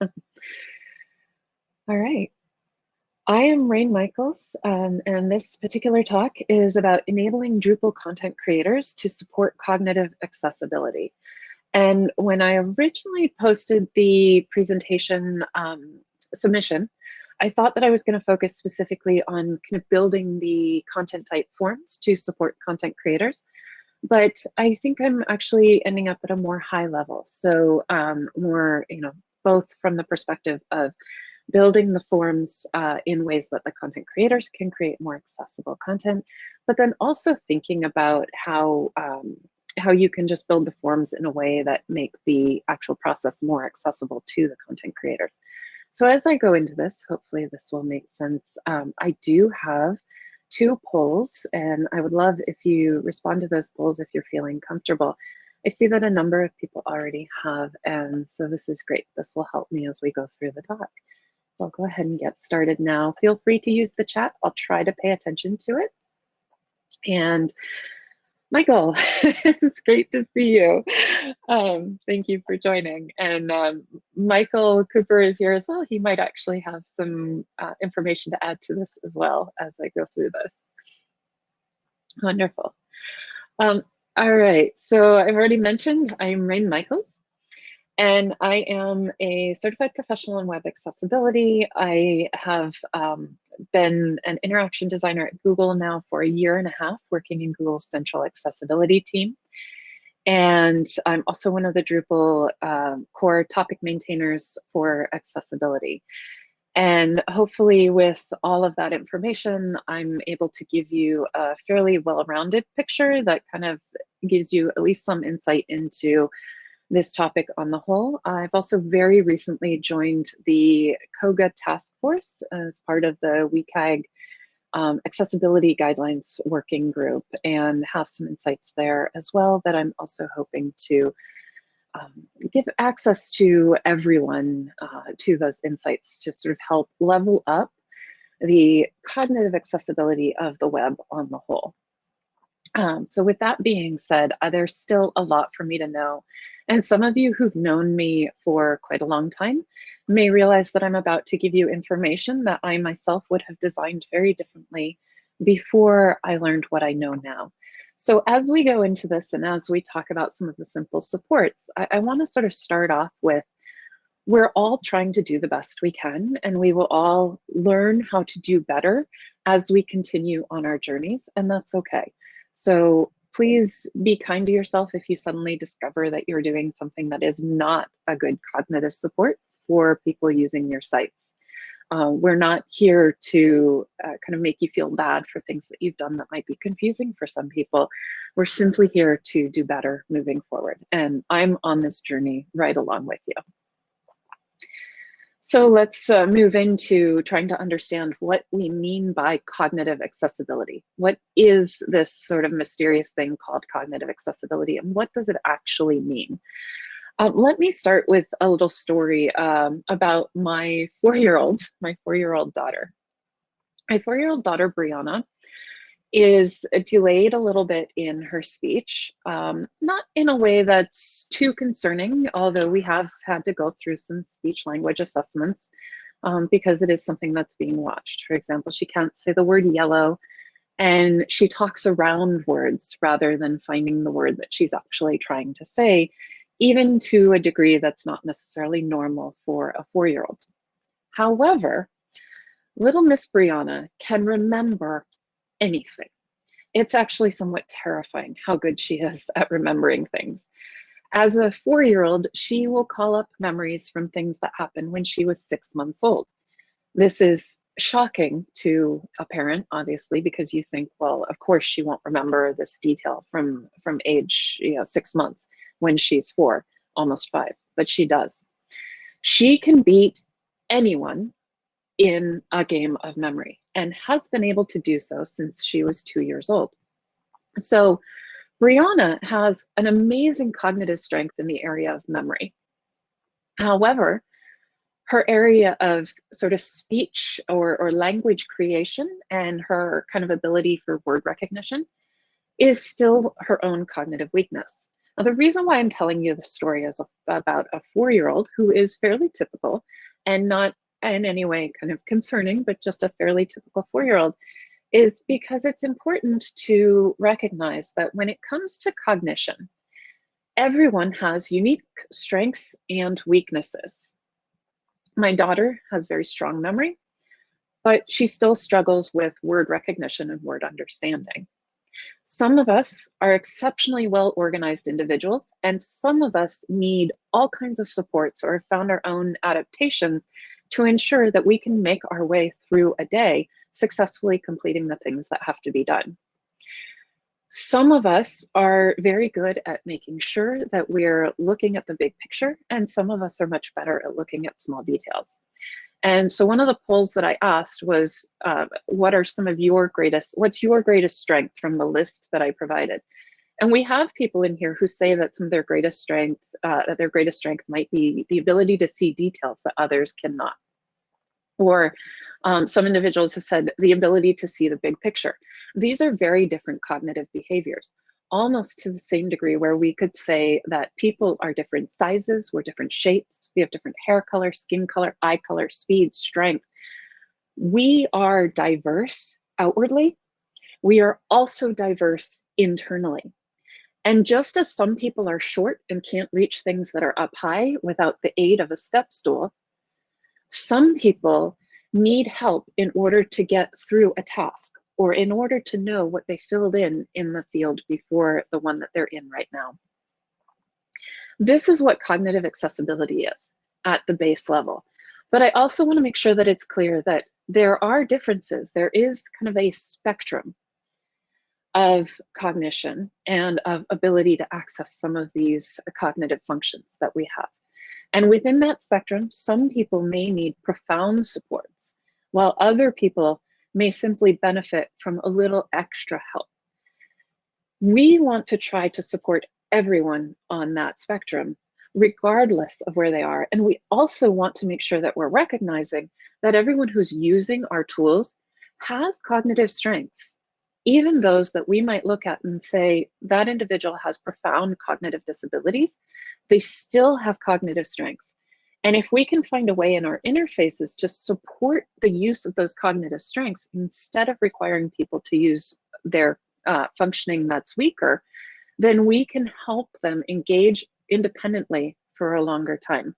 All right. I am Rain Michaels, and this particular talk is about enabling Drupal content creators to support cognitive accessibility. And when I originally posted the presentation submission, I thought that I was going to focus specifically on kind of building the content type forms to support content creators. But I think I'm actually ending up at a more high level. So more, both from the perspective of building the forms in ways that the content creators can create more accessible content, but then also thinking about how you can just build the forms in a way that make the actual process more accessible to the content creators. So as I go into this, hopefully this will make sense. I do have 2 polls, and I would love if you respond to those polls if you're feeling comfortable. I see that a number of people already have, and so this is great. This will help me as we go through the talk. So I'll go ahead and get started now. Feel free to use the chat. I'll try to pay attention to it. And Michael, it's great to see you. Thank you for joining. And Michael Cooper is here as well. He might actually have some information to add to this as well as I go through this. Wonderful. All right, so I've already mentioned I'm Rain Michaels, and I am a certified professional in web accessibility. I have been an interaction designer at Google now for 1.5 years, working in Google's central accessibility team. And I'm also one of the Drupal core topic maintainers for accessibility. And hopefully with all of that information, I'm able to give you a fairly well-rounded picture that kind of gives you at least some insight into this topic on the whole. I've also very recently joined the KOGA task force as part of the WCAG accessibility guidelines working group, and have some insights there as well that I'm also hoping to give access to everyone to those insights to sort of help level up the cognitive accessibility of the web on the whole. So with that being said, there's still a lot for me to know. And some of you who've known me for quite a long time may realize that I'm about to give you information that I myself would have designed very differently before I learned what I know now. So as we go into this and as we talk about some of the simple supports, I want to sort of start off with, we're all trying to do the best we can, and we will all learn how to do better as we continue on our journeys, and that's okay. So please be kind to yourself if you suddenly discover that you're doing something that is not a good cognitive support for people using your sites. We're not here to kind of make you feel bad for things that you've done that might be confusing for some people. We're simply here to do better moving forward. And I'm on this journey right along with you. So let's move into trying to understand what we mean by cognitive accessibility. What is this sort of mysterious thing called cognitive accessibility, and what does it actually mean? Let me start with a little story about my 4-year-old daughter. My 4-year-old daughter, Brianna, is delayed a little bit in her speech, not in a way that's too concerning, although we have had to go through some speech language assessments because it is something that's being watched. For example, she can't say the word yellow, and she talks around words rather than finding the word that she's actually trying to say, even to a degree that's not necessarily normal for a 4-year-old. However, little Miss Brianna can remember anything. It's actually somewhat terrifying how good she is at remembering things. As a 4-year-old, she will call up memories from things that happened when she was 6 months old. This is shocking to a parent, obviously, because you think, well, of course she won't remember this detail from age 6 months when she's 4, almost 5, but she does. She can beat anyone in a game of memory and has been able to do so since she was 2 years old. So Brianna has an amazing cognitive strength in the area of memory. However, her area of sort of speech or language creation and her kind of ability for word recognition is still her own cognitive weakness. Now, the reason why I'm telling you the story is about a 4-year-old who is fairly typical and not in any way kind of concerning, but just a fairly typical 4-year-old, is because it's important to recognize that when it comes to cognition, everyone has unique strengths and weaknesses. My daughter has very strong memory, but she still struggles with word recognition and word understanding. Some of us are exceptionally well-organized individuals, and some of us need all kinds of supports or have found our own adaptations to ensure that we can make our way through a day successfully completing the things that have to be done. Some of us are very good at making sure that we're looking at the big picture, and some of us are much better at looking at small details. And so one of the polls that I asked was, what are some of what's your greatest strength from the list that I provided? And we have people in here who say that some of their greatest strength, might be the ability to see details that others cannot. Or some individuals have said the ability to see the big picture. These are very different cognitive behaviors, almost to the same degree where we could say that people are different sizes, we're different shapes, we have different hair color, skin color, eye color, speed, strength. We are diverse outwardly. We are also diverse internally. And just as some people are short and can't reach things that are up high without the aid of a step stool, some people need help in order to get through a task or in order to know what they filled in the field before the one that they're in right now. This is what cognitive accessibility is at the base level. But I also want to make sure that it's clear that there are differences. There is kind of a spectrum of cognition and of ability to access some of these cognitive functions that we have. And within that spectrum, some people may need profound supports, while other people may simply benefit from a little extra help. We want to try to support everyone on that spectrum, regardless of where they are. And we also want to make sure that we're recognizing that everyone who's using our tools has cognitive strengths, even those that we might look at and say that individual has profound cognitive disabilities, they still have cognitive strengths. And if we can find a way in our interfaces to support the use of those cognitive strengths instead of requiring people to use their functioning that's weaker, then we can help them engage independently for a longer time.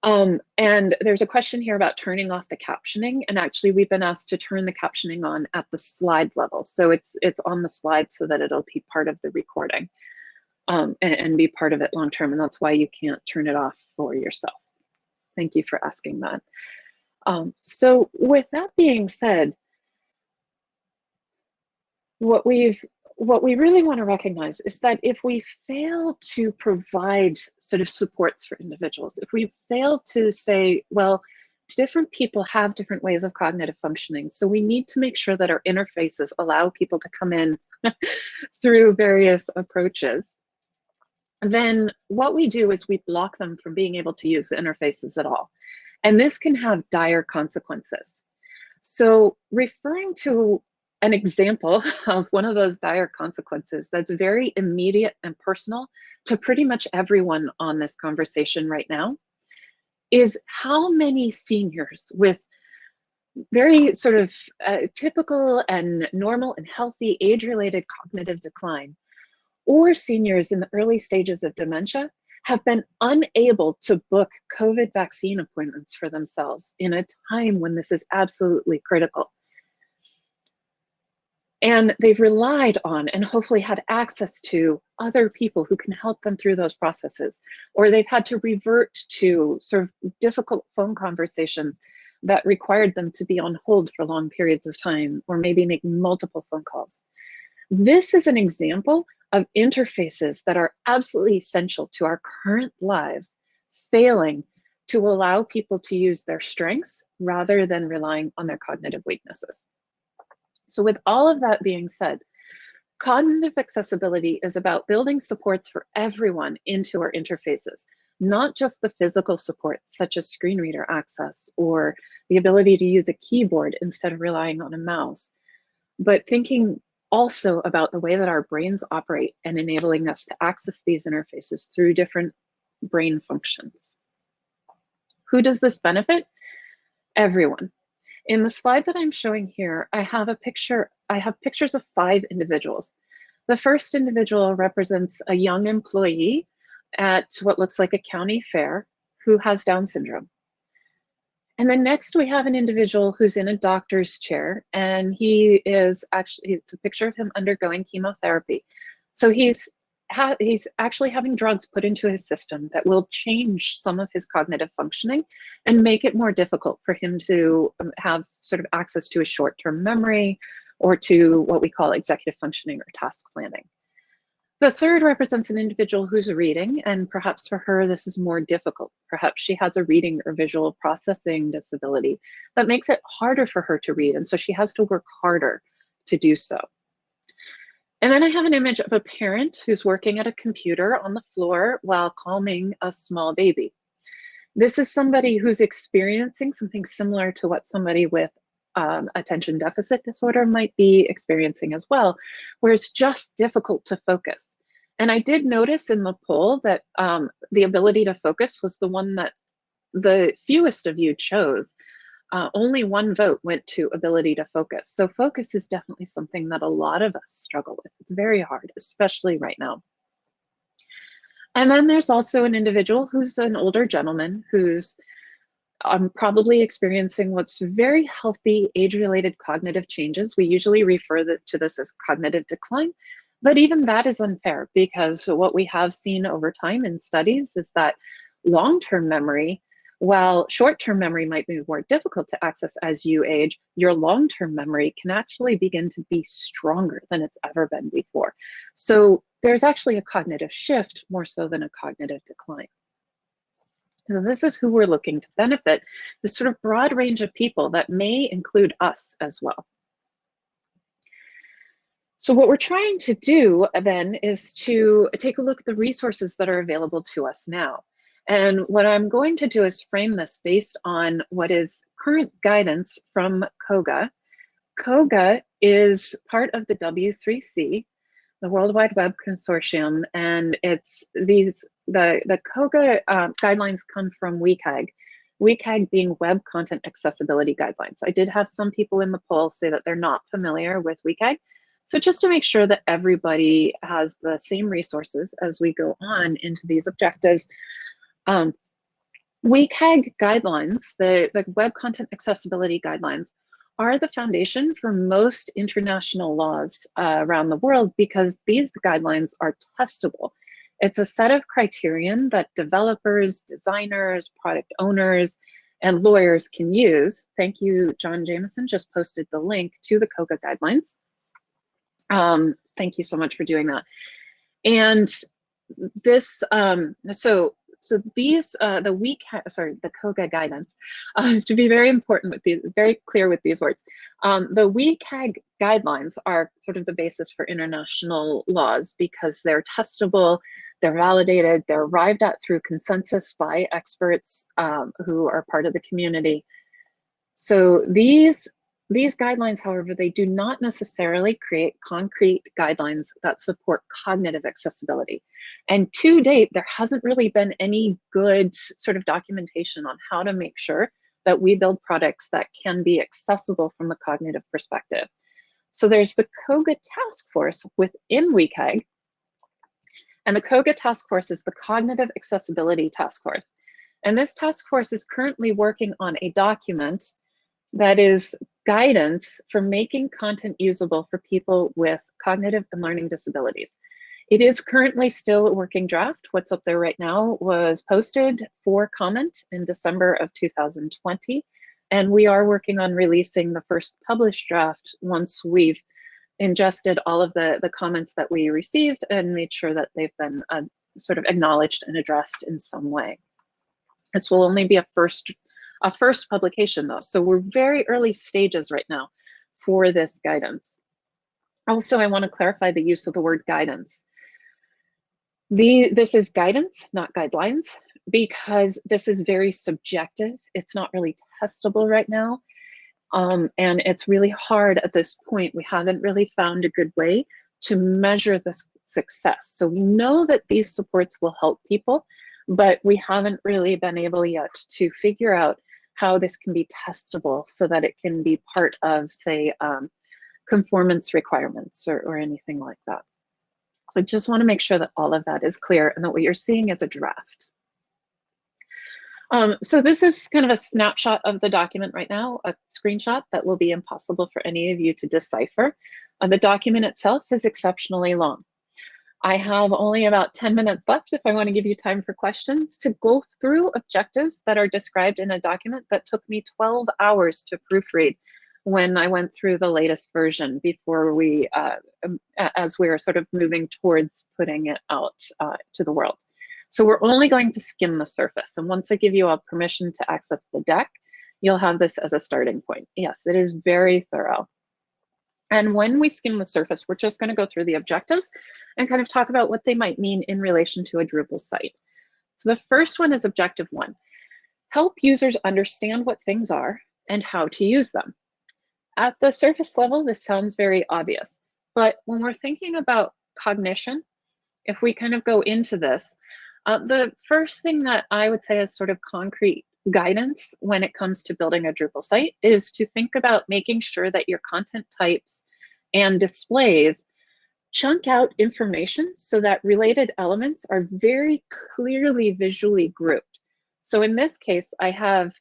And there's a question here about turning off the captioning, and actually we've been asked to turn the captioning on at the slide level. So it's on the slide so that it'll be part of the recording and be part of it long term, and that's why you can't turn it off for yourself. Thank you for asking that. So with that being said, what we really want to recognize is that if we fail to provide sort of supports for individuals, if we fail to say, well, different people have different ways of cognitive functioning, so we need to make sure that our interfaces allow people to come in through various approaches, then what we do is we block them from being able to use the interfaces at all. And this can have dire consequences. So referring to an example of one of those dire consequences that's very immediate and personal to pretty much everyone on this conversation right now is how many seniors with very sort of typical and normal and healthy age-related cognitive decline, or seniors in the early stages of dementia, have been unable to book COVID vaccine appointments for themselves in a time when this is absolutely critical. And they've relied on and hopefully had access to other people who can help them through those processes, or they've had to revert to sort of difficult phone conversations that required them to be on hold for long periods of time, or maybe make multiple phone calls. This is an example of interfaces that are absolutely essential to our current lives failing to allow people to use their strengths rather than relying on their cognitive weaknesses. So with all of that being said, cognitive accessibility is about building supports for everyone into our interfaces, not just the physical supports such as screen reader access or the ability to use a keyboard instead of relying on a mouse, but thinking also about the way that our brains operate and enabling us to access these interfaces through different brain functions. Who does this benefit? Everyone. In the slide that I'm showing here, I have pictures of 5 individuals. The first individual represents a young employee at what looks like a county fair who has Down syndrome. And then next we have an individual who's in a doctor's chair, and it's a picture of him undergoing chemotherapy. So he's actually having drugs put into his system that will change some of his cognitive functioning and make it more difficult for him to have sort of access to his short-term memory or to what we call executive functioning or task planning. The third represents an individual who's reading, and perhaps for her this is more difficult. Perhaps she has a reading or visual processing disability that makes it harder for her to read, and so she has to work harder to do so. And then I have an image of a parent who's working at a computer on the floor while calming a small baby. This is somebody who's experiencing something similar to what somebody with attention deficit disorder might be experiencing as well, where it's just difficult to focus. And I did notice in the poll that the ability to focus was the one that the fewest of you chose. Only 1 vote went to ability to focus. So focus is definitely something that a lot of us struggle with. It's very hard, especially right now. And then there's also an individual who's an older gentleman who's probably experiencing what's very healthy age-related cognitive changes. We usually refer to this as cognitive decline, but even that is unfair, because what we have seen over time in studies is that long-term memory, while short-term memory might be more difficult to access as you age, your long-term memory can actually begin to be stronger than it's ever been before. So there's actually a cognitive shift more so than a cognitive decline. So this is who we're looking to benefit, this sort of broad range of people that may include us as well. So what we're trying to do then is to take a look at the resources that are available to us now. And what I'm going to do is frame this based on what is current guidance from COGA. COGA is part of the W3C, the World Wide Web Consortium, and it's the COGA guidelines come from WCAG. WCAG being Web Content Accessibility Guidelines. I did have some people in the poll say that they're not familiar with WCAG. So just to make sure that everybody has the same resources as we go on into these objectives, WCAG guidelines, the Web Content Accessibility Guidelines, are the foundation for most international laws around the world, because these guidelines are testable. It's a set of criterion that developers, designers, product owners, and lawyers can use. Thank you, John Jameson just posted the link to the COGA guidelines. Thank you so much for doing that. And this, so these, the COGA guidance, to be very important with these, very clear with these words, the WCAG guidelines are sort of the basis for international laws because they're testable, they're validated, they're arrived at through consensus by experts who are part of the community. So these guidelines, however, they do not necessarily create concrete guidelines that support cognitive accessibility. And to date, there hasn't really been any good sort of documentation on how to make sure that we build products that can be accessible from the cognitive perspective. So there's the COGA task force within WCAG, and the COGA task force is the Cognitive Accessibility Task Force. And this task force is currently working on a document that is guidance for making content usable for people with cognitive and learning disabilities. It is currently still a working draft. What's up there right now was posted for comment in December of 2020. And we are working on releasing the first published draft once we've ingested all of the comments that we received and made sure that they've been sort of acknowledged and addressed in some way. This will only be a first publication though, so we're very early stages right now for this guidance. Also, I want to clarify the use of the word guidance. This is guidance, not guidelines, because this is very subjective. It's not really testable right now. And it's really hard at this point. We haven't really found a good way to measure this success. So we know that these supports will help people, but we haven't really been able yet to figure out how this can be testable so that it can be part of, say, conformance requirements or anything like that. So I just want to make sure that all of that is clear and that what you're seeing is a draft. So this is kind of a snapshot of the document right now, a screenshot that will be impossible for any of you to decipher. The document itself is exceptionally long. I have only about 10 minutes left if I want to give you time for questions to go through objectives that are described in a document that took me 12 hours to proofread when I went through the latest version before we, as we were sort of moving towards putting it out to the world. So we're only going to skim the surface. And once I give you a permission to access the deck, you'll have this as a starting point. Yes, it is very thorough. And when we skim the surface, we're just going to go through the objectives and kind of talk about what they might mean in relation to a Drupal site. So the first one is objective 1. Help users understand what things are and how to use them. At the surface level, this sounds very obvious, but when we're thinking about cognition, if we kind of go into this, the first thing that I would say is sort of concrete guidance when it comes to building a Drupal site is to think about making sure that your content types and displays chunk out information so that related elements are very clearly visually grouped. So in this case, I have,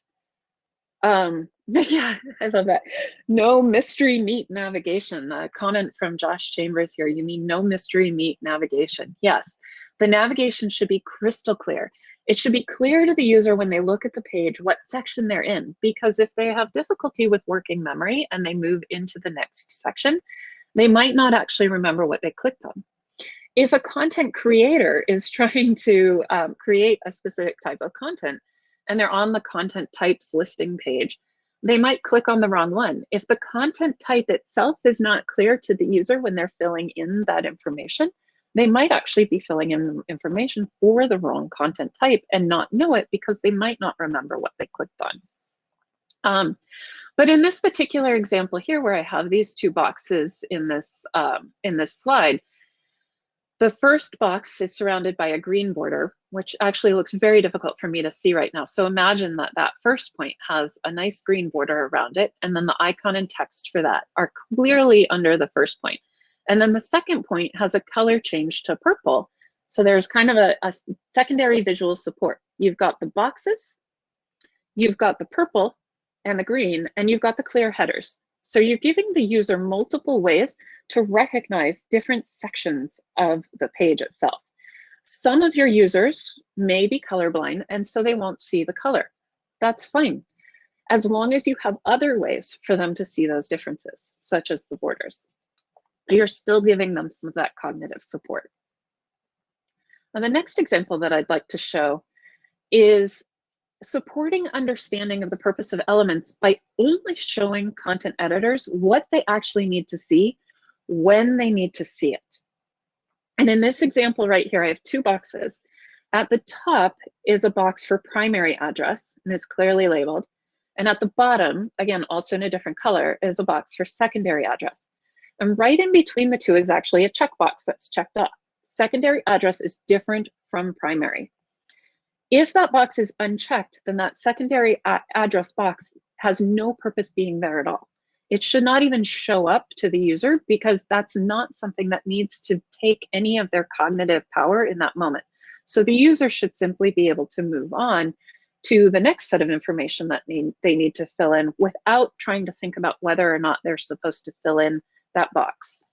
yeah, I love that. No mystery meat navigation. A comment from Josh Chambers here. You mean no mystery meat navigation? Yes. The navigation should be crystal clear. It should be clear to the user when they look at the page what section they're in, because if they have difficulty with working memory and they move into the next section, they might not actually remember what they clicked on. If a content creator is trying to create a specific type of content and they're on the content types listing page, they might click on the wrong one. If the content type itself is not clear to the user when they're filling in that information, they might actually be filling in information for the wrong content type and not know it because they might not remember what they clicked on. But in this particular example here, where I have these two boxes in this slide, the first box is surrounded by a green border, which actually looks very difficult for me to see right now. So imagine that that first point has a nice green border around it, and then the icon and text for that are clearly under the first point. And then the second point has a color change to purple. So there's kind of a secondary visual support. You've got the boxes, you've got the purple and the green, and you've got the clear headers. So you're giving the user multiple ways to recognize different sections of the page itself. Some of your users may be colorblind, and so they won't see the color. That's fine, as long as you have other ways for them to see those differences, such as the borders. You're still giving them some of that cognitive support. And the next example that I'd like to show is supporting understanding of the purpose of elements by only showing content editors what they actually need to see when they need to see it. And in this example right here, I have two boxes. At the top is a box for primary address, and it's clearly labeled. And at the bottom, again, also in a different color, is a box for secondary address. And right in between the two is actually a checkbox that's checked off. Secondary address is different from primary. If that box is unchecked, then that secondary address box has no purpose being there at all. It should not even show up to the user because that's not something that needs to take any of their cognitive power in that moment. So the user should simply be able to move on to the next set of information that they need to fill in without trying to think about whether or not they're supposed to fill in that box.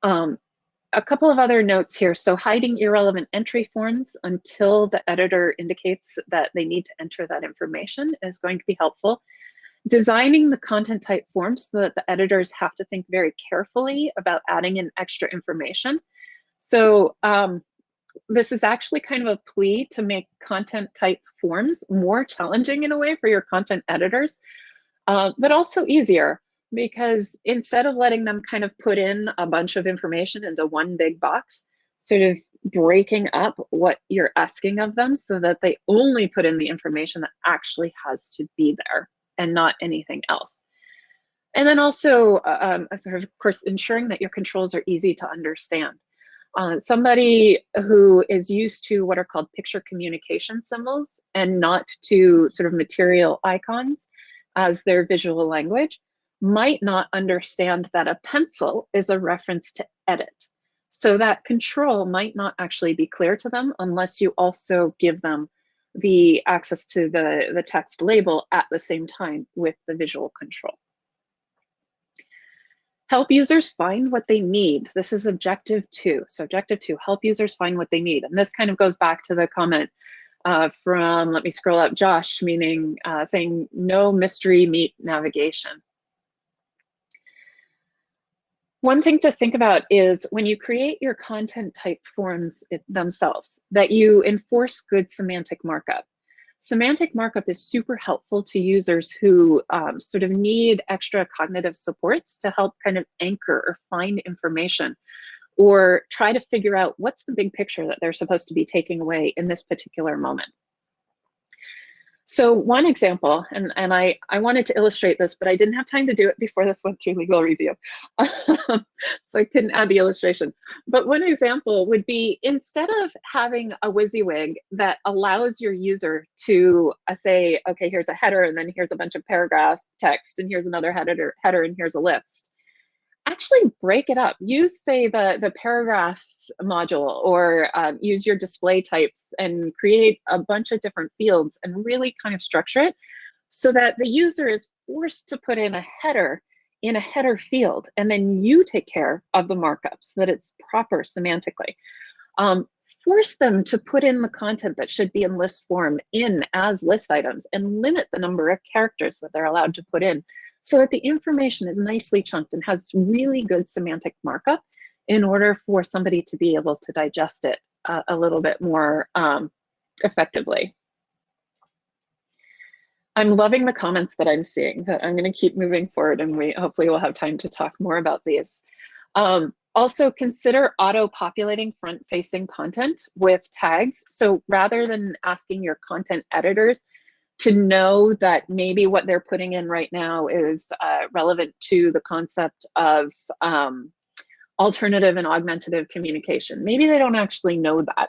A couple of other notes here. So hiding irrelevant entry forms until the editor indicates that they need to enter that information is going to be helpful. Designing the content type forms so that the editors have to think very carefully about adding in extra information. So this is actually kind of a plea to make content type forms more challenging in a way for your content editors, but also easier. Because instead of letting them kind of put in a bunch of information into one big box, sort of breaking up what you're asking of them so that they only put in the information that actually has to be there and not anything else. And then also, sort of course, ensuring that your controls are easy to understand. Somebody who is used to what are called picture communication symbols and not to sort of material icons as their visual language might not understand that a pencil is a reference to edit. So that control might not actually be clear to them unless you also give them the access to the text label at the same time with the visual control. Help users find what they need. This is objective 2. So objective 2, help users find what they need. And this kind of goes back to the comment from, let me scroll up, Josh, meaning saying no mystery meet navigation. One thing to think about is when you create your content type forms themselves, that you enforce good semantic markup. Semantic markup is super helpful to users who sort of need extra cognitive supports to help kind of anchor or find information or try to figure out what's the big picture that they're supposed to be taking away in this particular moment. So one example, and I wanted to illustrate this, but I didn't have time to do it before this went through legal review. So I couldn't add the illustration. But one example would be, instead of having a WYSIWYG that allows your user to say, okay, here's a header, and then here's a bunch of paragraph text, and here's another header, and here's a list. Actually break it up. Use, say, the paragraphs module, or use your display types and create a bunch of different fields and really kind of structure it so that the user is forced to put in a header in a header field, and then you take care of the markup so that it's proper semantically. Force them to put in the content that should be in list form in as list items, and limit the number of characters that they're allowed to put in, so that the information is nicely chunked and has really good semantic markup in order for somebody to be able to digest it a little bit more effectively. I'm loving the comments that I'm seeing, that I'm going to keep moving forward, and we hopefully will have time to talk more about these. Also consider auto-populating front-facing content with tags. So rather than asking your content editors to know that maybe what they're putting in right now is relevant to the concept of alternative and augmentative communication. Maybe they don't actually know that,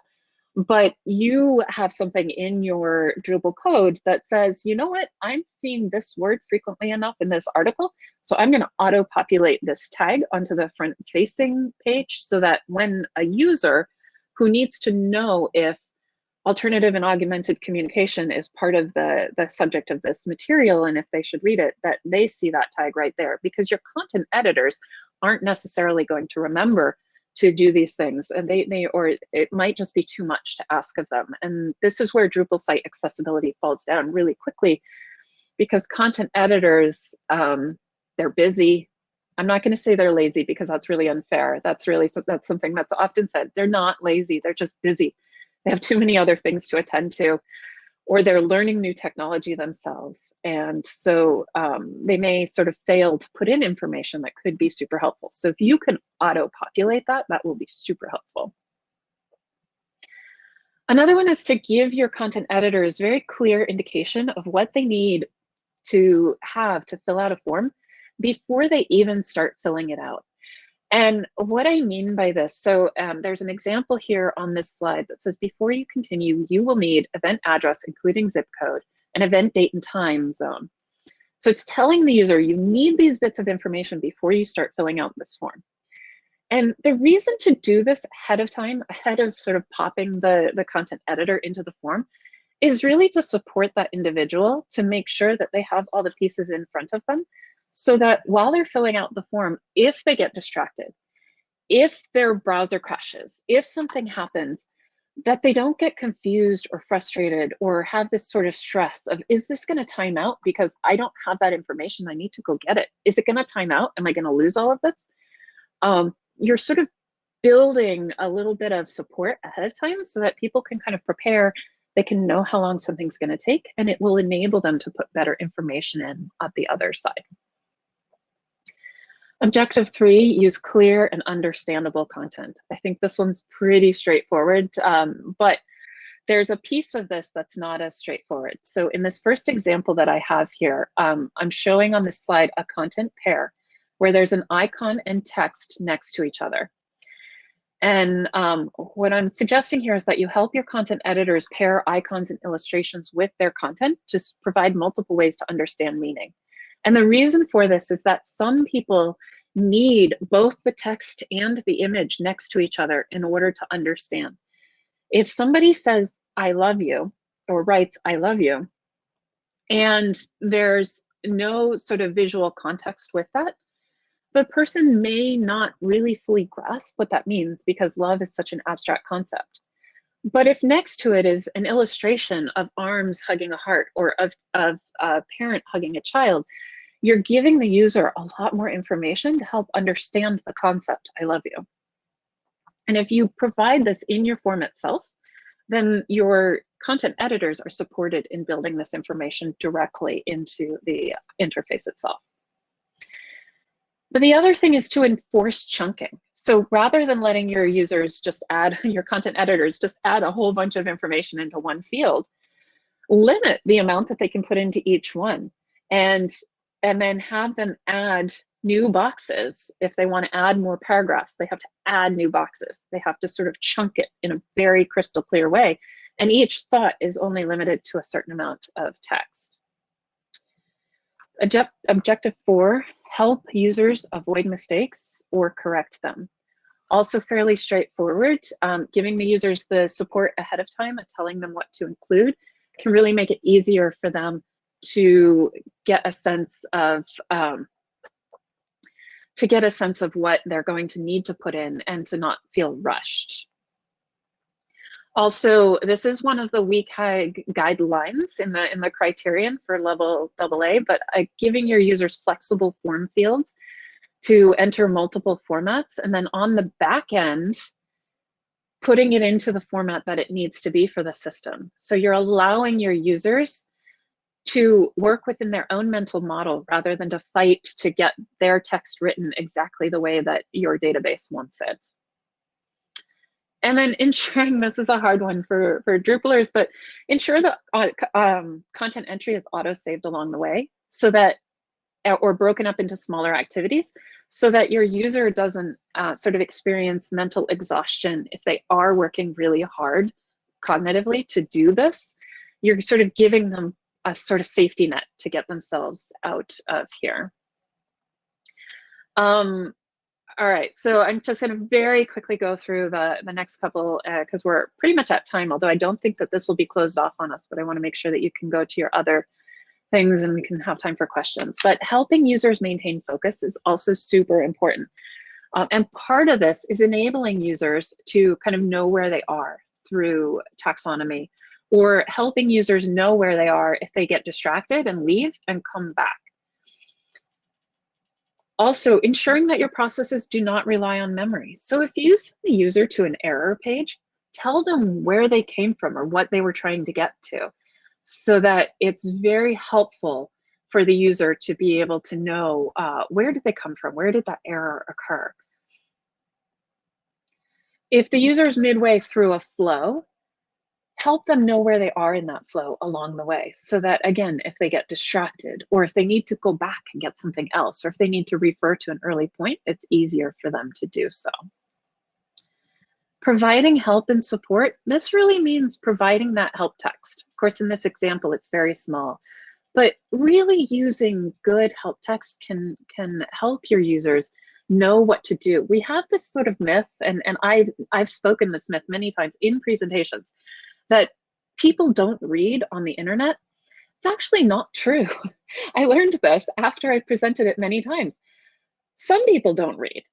but you have something in your Drupal code that says, you know what, I'm seeing this word frequently enough in this article, so I'm going to auto-populate this tag onto the front-facing page so that when a user who needs to know if alternative and augmented communication is part of the subject of this material, and if they should read it, that they see that tag right there, because your content editors aren't necessarily going to remember to do these things, and or it might just be too much to ask of them. And this is where Drupal site accessibility falls down really quickly, because content editors, they're busy. I'm not going to say they're lazy, because that's really unfair. That's something that's often said. They're not lazy, they're just busy. They have too many other things to attend to, or they're learning new technology themselves. And so they may sort of fail to put in information that could be super helpful. So if you can auto-populate that, that will be super helpful. Another one is to give your content editors very clear indication of what they need to have to fill out a form before they even start filling it out. And what I mean by this, so there's an example here on this slide that says, before you continue, you will need event address, including zip code, and event date and time zone. So it's telling the user, you need these bits of information before you start filling out this form. And the reason to do this ahead of time, ahead of sort of popping the content editor into the form, is really to support that individual, to make sure that they have all the pieces in front of them, so that while they're filling out the form, if they get distracted, if their browser crashes, if something happens, that they don't get confused or frustrated or have this sort of stress of, is this going to time out because I don't have that information, I need to go get it. Is it going to time out? Am I going to lose all of this? You're sort of building a little bit of support ahead of time so that people can kind of prepare. They can know how long something's going to take, and it will enable them to put better information in at the other side. Objective 3, use clear and understandable content. I think this one's pretty straightforward, but there's a piece of this that's not as straightforward. So in this first example that I have here, I'm showing on this slide a content pair where there's an icon and text next to each other. And what I'm suggesting here is that you help your content editors pair icons and illustrations with their content to provide multiple ways to understand meaning. And the reason for this is that some people need both the text and the image next to each other in order to understand. If somebody says, I love you, or writes, I love you, and there's no sort of visual context with that, the person may not really fully grasp what that means because love is such an abstract concept. But if next to it is an illustration of arms hugging a heart or of a parent hugging a child, you're giving the user a lot more information to help understand the concept, I love you. And if you provide this in your form itself, then your content editors are supported in building this information directly into the interface itself. But the other thing is to enforce chunking. So rather than letting your users just add, your content editors just add a whole bunch of information into one field, limit the amount that they can put into each one, and then have them add new boxes. If they want to add more paragraphs, they have to add new boxes. They have to sort of chunk it in a very crystal clear way. And each thought is only limited to a certain amount of text. Objective 4, help users avoid mistakes or correct them. Also fairly straightforward. Giving the users the support ahead of time and telling them what to include can really make it easier for them to get a sense of what they're going to need to put in and to not feel rushed. Also, this is one of the WCAG guidelines in the criterion for level AA, but giving your users flexible form fields to enter multiple formats, and then on the back end, putting it into the format that it needs to be for the system. So you're allowing your users to work within their own mental model rather than to fight to get their text written exactly the way that your database wants it. And then ensuring, this is a hard one for Drupalers, but ensure that content entry is auto-saved along the way, so that, or broken up into smaller activities, so that your user doesn't sort of experience mental exhaustion if they are working really hard cognitively to do this. You're sort of giving them a sort of safety net to get themselves out of here. All right, so I'm just going to very quickly go through the next couple because we're pretty much at time, although I don't think that this will be closed off on us, but I want to make sure that you can go to your other things and we can have time for questions. But helping users maintain focus is also super important. And part of this is enabling users to kind of know where they are through taxonomy, or helping users know where they are if they get distracted and leave and come back. Also, ensuring that your processes do not rely on memory. So if you send the user to an error page, tell them where they came from or what they were trying to get to, so that it's very helpful for the user to be able to know where did they come from, where did that error occur. If the user is midway through a flow, help them know where they are in that flow along the way, so that, again, if they get distracted or if they need to go back and get something else, or if they need to refer to an early point, it's easier for them to do so. Providing help and support, this really means providing that help text. Of course, in this example, it's very small, but really using good help text can help your users know what to do. We have this sort of myth, and I've spoken this myth many times in presentations, that people don't read on the internet. It's actually not true. I learned this after I presented it many times. Some people don't read.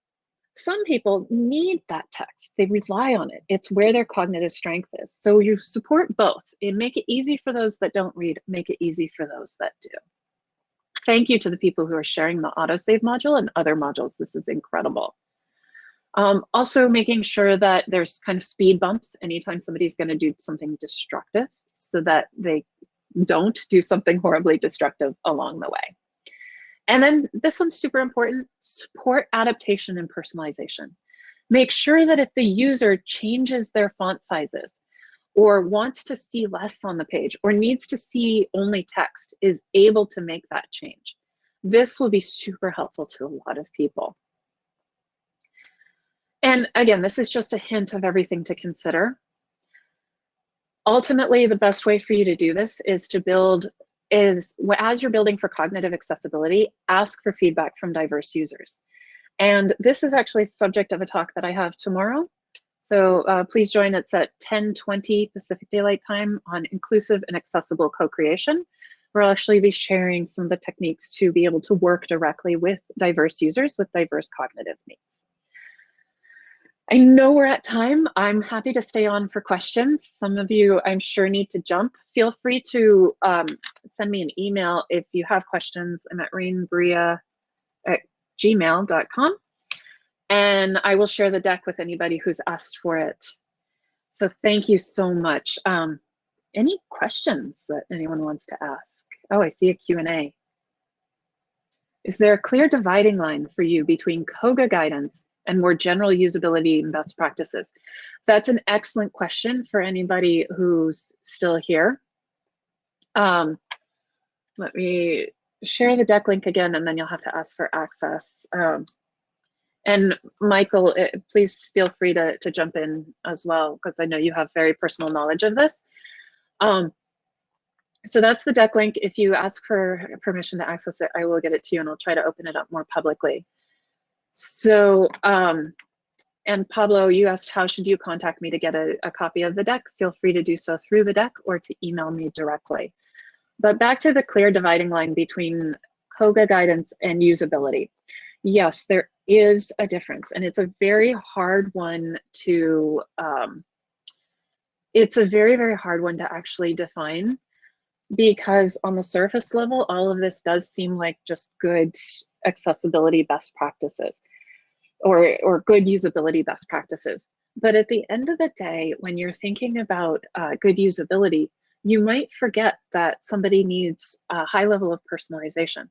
Some people need that text. They rely on it. It's where their cognitive strength is. So you support both and make it easy for those that don't read, make it easy for those that do. Thank you to the people who are sharing the autosave module and other modules. This is incredible. Also making sure that there's kind of speed bumps anytime somebody's going to do something destructive, so that they don't do something horribly destructive along the way. And then this one's super important, support adaptation and personalization. Make sure that if the user changes their font sizes or wants to see less on the page or needs to see only text, is able to make that change. This will be super helpful to a lot of people. And again, this is just a hint of everything to consider. Ultimately, the best way for you to do this is to build, as you're building for cognitive accessibility, ask for feedback from diverse users. And this is actually the subject of a talk that I have tomorrow. So please join. It's at 10:20 Pacific Daylight Time on inclusive and accessible co-creation, where I'll actually be sharing some of the techniques to be able to work directly with diverse users with diverse cognitive needs. I know we're at time. I'm happy to stay on for questions. Some of you, I'm sure, need to jump. Feel free to send me an email if you have questions. I'm at rainbria@gmail.com. And I will share the deck with anybody who's asked for it. So thank you so much. Any questions that anyone wants to ask? Oh, I see a Q&A. Is there a clear dividing line for you between COGA guidance and more general usability and best practices? That's an excellent question for anybody who's still here. Let me share the deck link again, and then you'll have to ask for access. And Michael, please feel free to jump in as well, because I know you have very personal knowledge of this. So that's the deck link. If you ask for permission to access it, I will get it to you, and I'll try to open it up more publicly. So, and Pablo, you asked how should you contact me to get a copy of the deck? Feel free to do so through the deck or to email me directly. But back to the clear dividing line between COGA guidance and usability. Yes, there is a difference, and it's a very hard one to, it's a very, very hard one to actually define, because on the surface level, all of this does seem like just good accessibility best practices or good usability best practices. But at the end of the day, when you're thinking about good usability, you might forget that somebody needs a high level of personalization.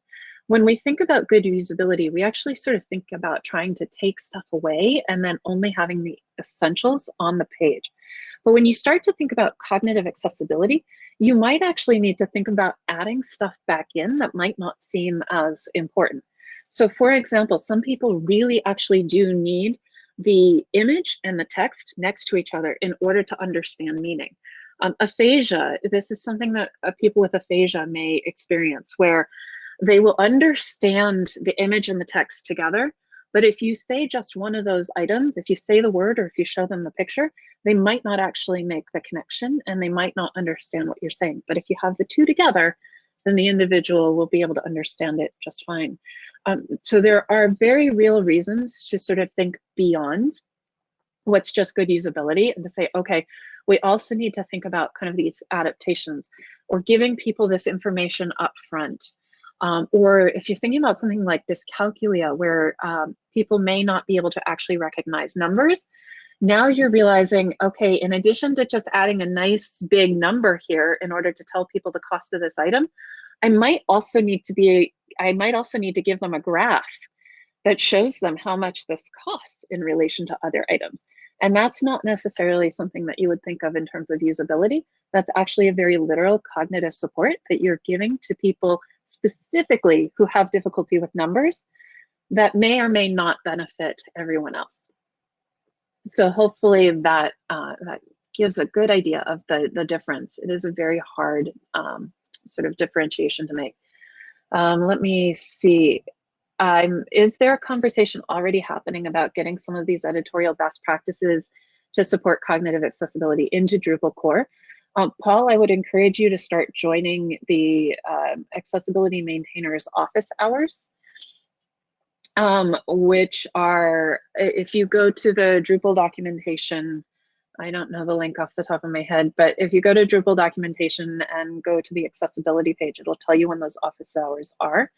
When we think about good usability, we actually sort of think about trying to take stuff away and then only having the essentials on the page. But when you start to think about cognitive accessibility, you might actually need to think about adding stuff back in that might not seem as important. So for example, some people really actually do need the image and the text next to each other in order to understand meaning. Aphasia, this is something that people with aphasia may experience, where they will understand the image and the text together, but if you say just one of those items, if you say the word or if you show them the picture, they might not actually make the connection and they might not understand what you're saying. But if you have the two together, then the individual will be able to understand it just fine. So there are very real reasons to sort of think beyond what's just good usability and to say, okay, we also need to think about kind of these adaptations or giving people this information up front. Or if you're thinking about something like dyscalculia, where people may not be able to actually recognize numbers, now you're realizing, okay, in addition to just adding a nice big number here in order to tell people the cost of this item, I might also need to give them a graph that shows them how much this costs in relation to other items. And that's not necessarily something that you would think of in terms of usability. That's actually a very literal cognitive support that you're giving to people specifically who have difficulty with numbers that may or may not benefit everyone else. So hopefully that that gives a good idea of the difference. It is a very hard sort of differentiation to make. Let me see. Is there a conversation already happening about getting some of these editorial best practices to support cognitive accessibility into Drupal core? Paul, I would encourage you to start joining the accessibility maintainers office hours, which are, if you go to the Drupal documentation, I don't know the link off the top of my head, but if you go to Drupal documentation and go to the accessibility page, it'll tell you when those office hours are,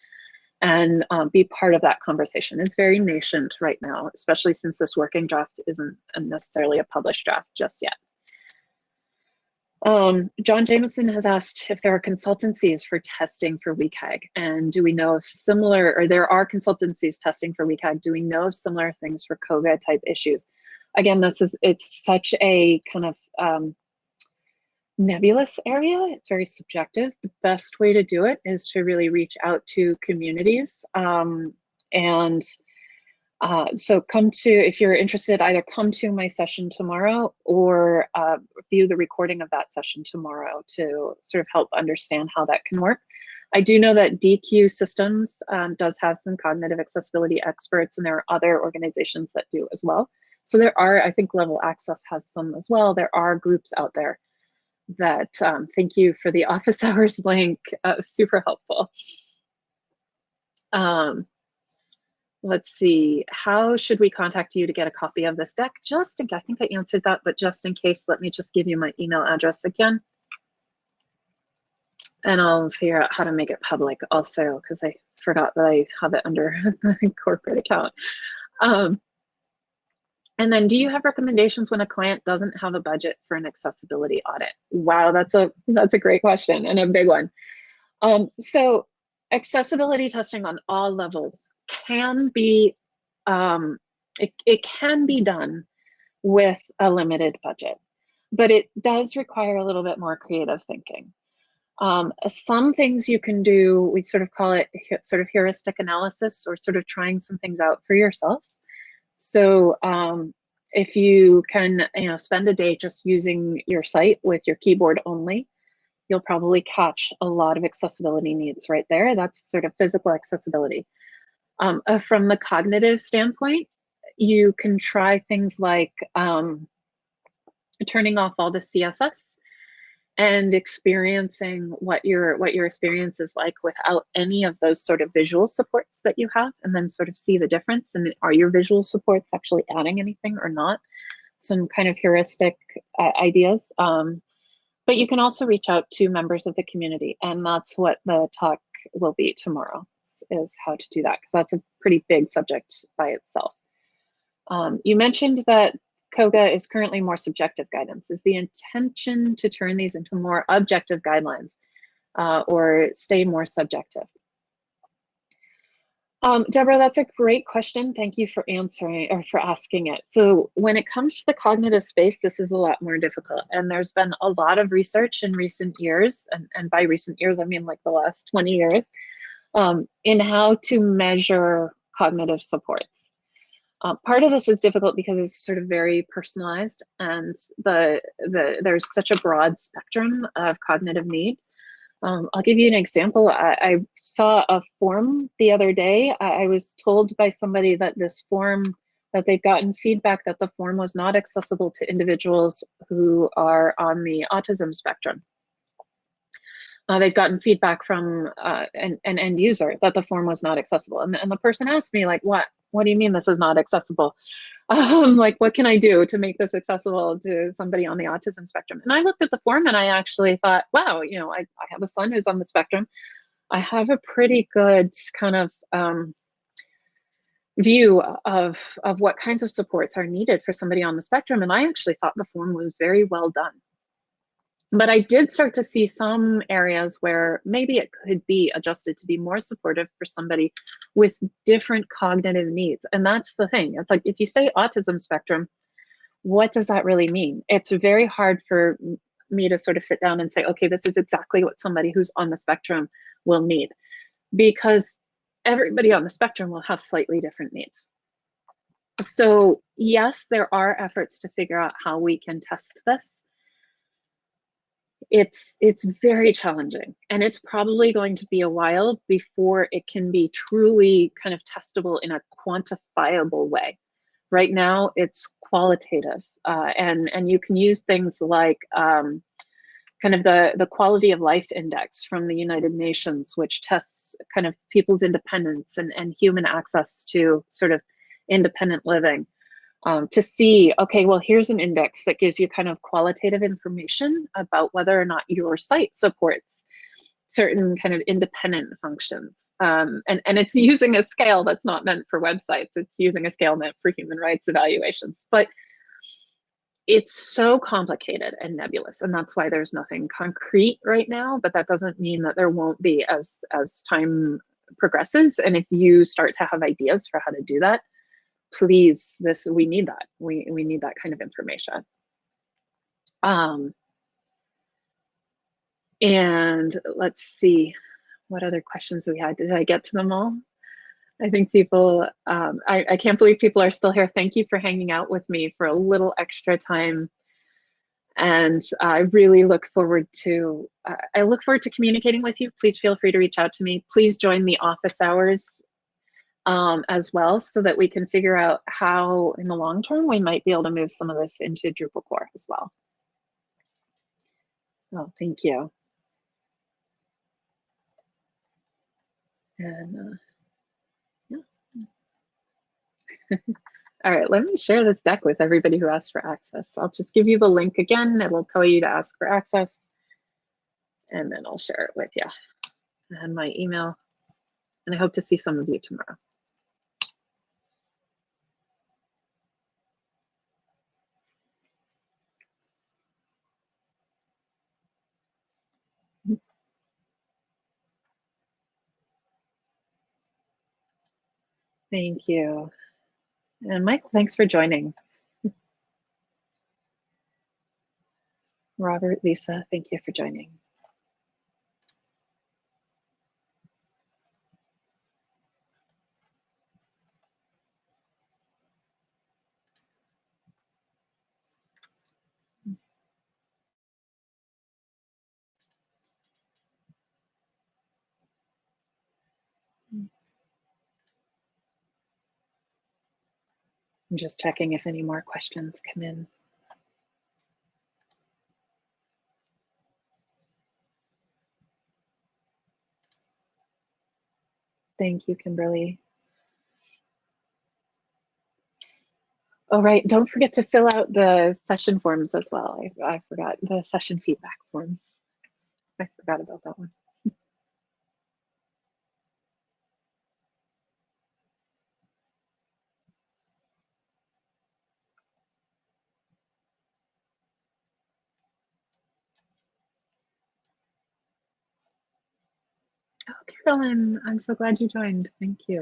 and be part of that conversation. It's very nascent right now, especially since this working draft isn't necessarily a published draft just yet. John Jameson has asked if there are consultancies for testing for WCAG, and do we know if similar, or there are consultancies testing for WCAG, do we know of similar things for COVID type issues? Again, it's such a kind of nebulous area. It's very subjective. The best way to do it is to really reach out to communities. So if you're interested, either come to my session tomorrow or view the recording of that session tomorrow to sort of help understand how that can work. I do know that DQ Systems does have some cognitive accessibility experts, and there are other organizations that do as well. So there are, I think Level Access has some as well. There are groups out there that, thank you for the office hours link, super helpful. Let's see, how should we contact you to get a copy of this deck? I think I answered that, but just in case, let me just give you my email address again. And I'll figure out how to make it public also, because I forgot that I have it under the corporate account. And then, do you have recommendations when a client doesn't have a budget for an accessibility audit? Wow, that's a great question and a big one. So accessibility testing on all levels can be, it can be done with a limited budget, but it does require a little bit more creative thinking. Some things you can do, we sort of call it sort of heuristic analysis, or sort of trying some things out for yourself. So if you can, spend a day just using your site with your keyboard only, you'll probably catch a lot of accessibility needs right there. That's sort of physical accessibility. From the cognitive standpoint, you can try things like turning off all the CSS and experiencing what your experience is like without any of those sort of visual supports that you have, and then sort of see the difference. And are your visual supports actually adding anything or not? Some kind of heuristic ideas. But you can also reach out to members of the community, and that's what the talk will be tomorrow, is how to do that, because that's a pretty big subject by itself. You mentioned that COGA is currently more subjective guidance. Is the intention to turn these into more objective guidelines or stay more subjective? Deborah, that's a great question. Thank you for answering, or for asking it. So when it comes to the cognitive space, this is a lot more difficult. And there's been a lot of research in recent years, and by recent years, I mean like the last 20 years, in how to measure cognitive supports. Part of this is difficult because it's sort of very personalized, and there's such a broad spectrum of cognitive need. I'll give you an example. I saw a form the other day. I was told by somebody that this form, that they'd gotten feedback that the form was not accessible to individuals who are on the autism spectrum. They'd gotten feedback from an end user that the form was not accessible. And the person asked me, like, what do you mean this is not accessible? Like, what can I do to make this accessible to somebody on the autism spectrum? And I looked at the form and I actually thought, wow, I have a son who's on the spectrum. I have a pretty good kind of view of what kinds of supports are needed for somebody on the spectrum. And I actually thought the form was very well done. But I did start to see some areas where maybe it could be adjusted to be more supportive for somebody with different cognitive needs. And that's the thing. It's like, if you say autism spectrum, what does that really mean? It's very hard for me to sort of sit down and say, okay, this is exactly what somebody who's on the spectrum will need, because everybody on the spectrum will have slightly different needs. So yes, there are efforts to figure out how we can test this. It's very challenging, and it's probably going to be a while before it can be truly kind of testable in a quantifiable way. Right now, it's qualitative, and you can use things like kind of the quality of life index from the United Nations, which tests kind of people's independence and human access to sort of independent living. To see, okay, well, here's an index that gives you kind of qualitative information about whether or not your site supports certain kind of independent functions. And it's using a scale that's not meant for websites. It's using a scale meant for human rights evaluations. But it's so complicated and nebulous, and that's why there's nothing concrete right now, but that doesn't mean that there won't be as time progresses. And if you start to have ideas for how to do that, please, we need that. We need that kind of information. And let's see, what other questions we had? Did I get to them all? I think people, I can't believe people are still here. Thank you for hanging out with me for a little extra time. And I really look forward to, communicating with you. Please feel free to reach out to me. Please join the office hours as well, so that we can figure out how in the long term we might be able to move some of this into Drupal core as well. Oh, thank you. And yeah. All right, let me share this deck with everybody who asked for access. I'll just give you the link again. It will tell you to ask for access, and then I'll share it with you and my email. And I hope to see some of you tomorrow. Thank you. And Michael, thanks for joining. Robert, Lisa, thank you for joining. I'm just checking if any more questions come in. Thank you, Kimberly. Oh, right. Don't forget to fill out the session forms as well. I forgot the session feedback forms. I forgot about that one. Oh, Carolyn, I'm so glad you joined. Thank you.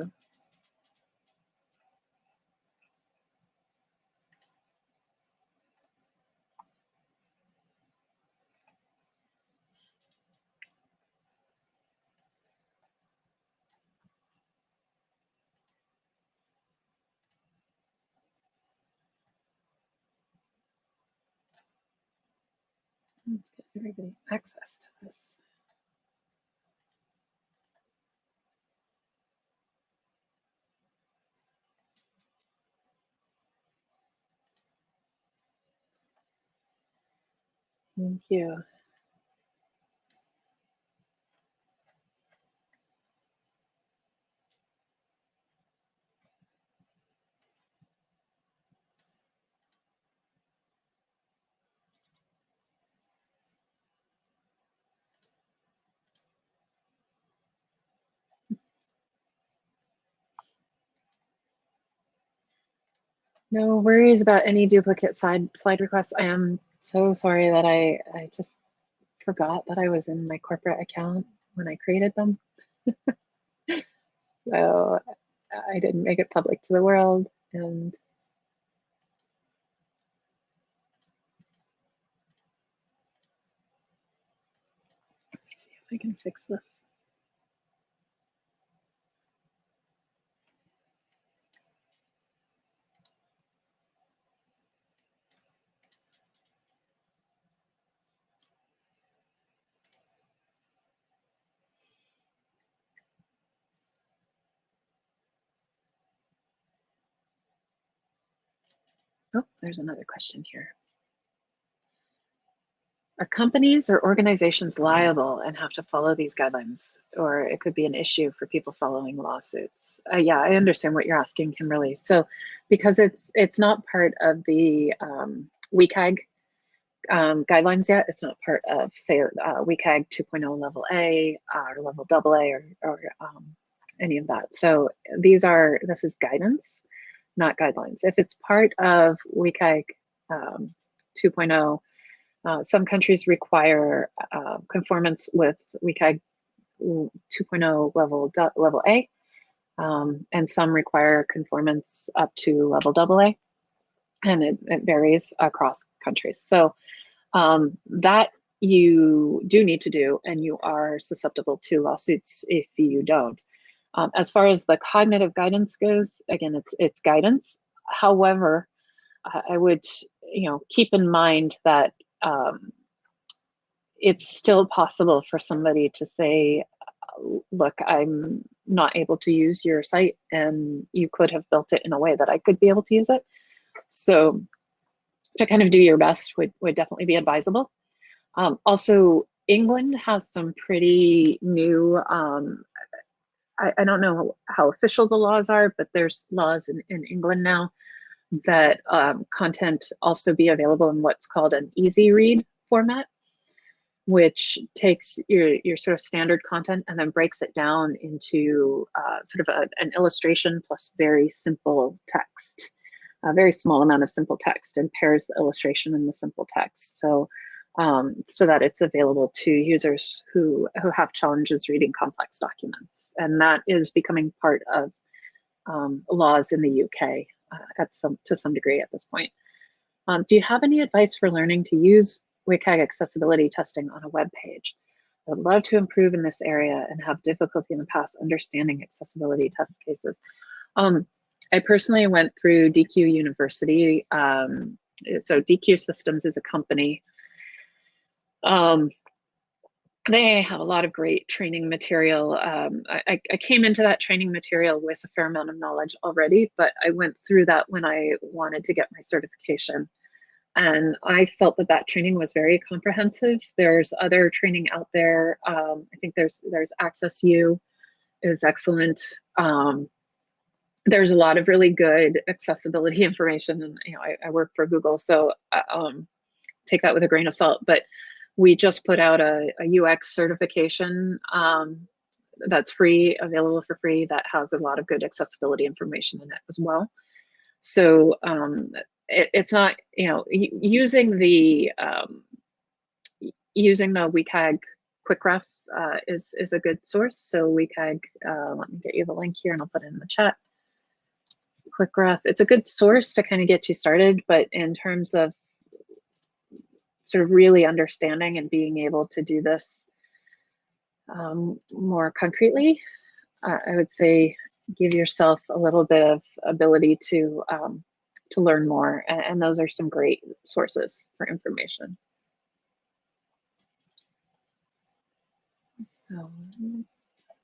Let's get everybody access to this. Thank you. No worries about any duplicate slide requests. I am so sorry that I just forgot that I was in my corporate account when I created them. So I didn't make it public to the world. And let me see if I can fix this. Oh, there's another question here. Are companies or organizations liable and have to follow these guidelines? Or it could be an issue for people following lawsuits. Yeah, I understand what you're asking, Kimberly. So because it's not part of the WCAG guidelines yet, it's not part of, say, WCAG 2.0 level A or level AA or any of that. So this is guidance, not guidelines. If it's part of WCAG 2.0. Some countries require conformance with WCAG 2.0 level A, and some require conformance up to level AA, and it varies across countries. So that you do need to do, and you are susceptible to lawsuits if you don't. As far as the cognitive guidance goes, again, it's guidance. However, I would, keep in mind that it's still possible for somebody to say, look, I'm not able to use your site, and you could have built it in a way that I could be able to use it. So to kind of do your best would definitely be advisable. Also, England has some pretty new, I don't know how official the laws are, but there's laws in England now that content also be available in what's called an easy read format, which takes your sort of standard content and then breaks it down into sort of an illustration plus very simple text, a very small amount of simple text, and pairs the illustration and the simple text. So that it's available to users who have challenges reading complex documents. And that is becoming part of laws in the UK to some degree at this point. Do you have any advice for learning to use WCAG accessibility testing on a web page? I would love to improve in this area and have difficulty in the past understanding accessibility test cases. I personally went through DQ University. So DQ Systems is a company. They have a lot of great training material. I came into that training material with a fair amount of knowledge already, but I went through that when I wanted to get my certification. And I felt that training was very comprehensive. There's other training out there. I think there's AccessU is excellent. There's a lot of really good accessibility information, and I work for Google, so take that with a grain of salt. But we just put out a UX certification that's free, available for free, that has a lot of good accessibility information in it as well. So it's not, using the WCAG quick ref is a good source. So WCAG, let me get you the link here and I'll put it in the chat. Quick ref, it's a good source to kind of get you started, but in terms of sort of really understanding and being able to do this more concretely, I would say give yourself a little bit of ability to learn more, and those are some great sources for information. So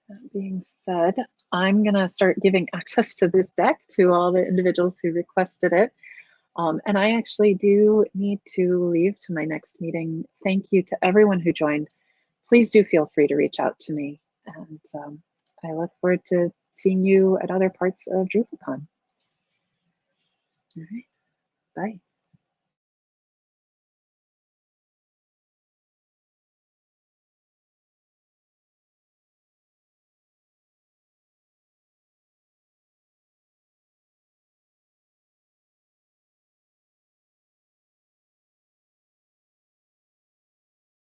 that being said, I'm gonna start giving access to this deck to all the individuals who requested it. And I actually do need to leave to my next meeting. Thank you to everyone who joined. Please do feel free to reach out to me. And I look forward to seeing you at other parts of DrupalCon. All right, bye.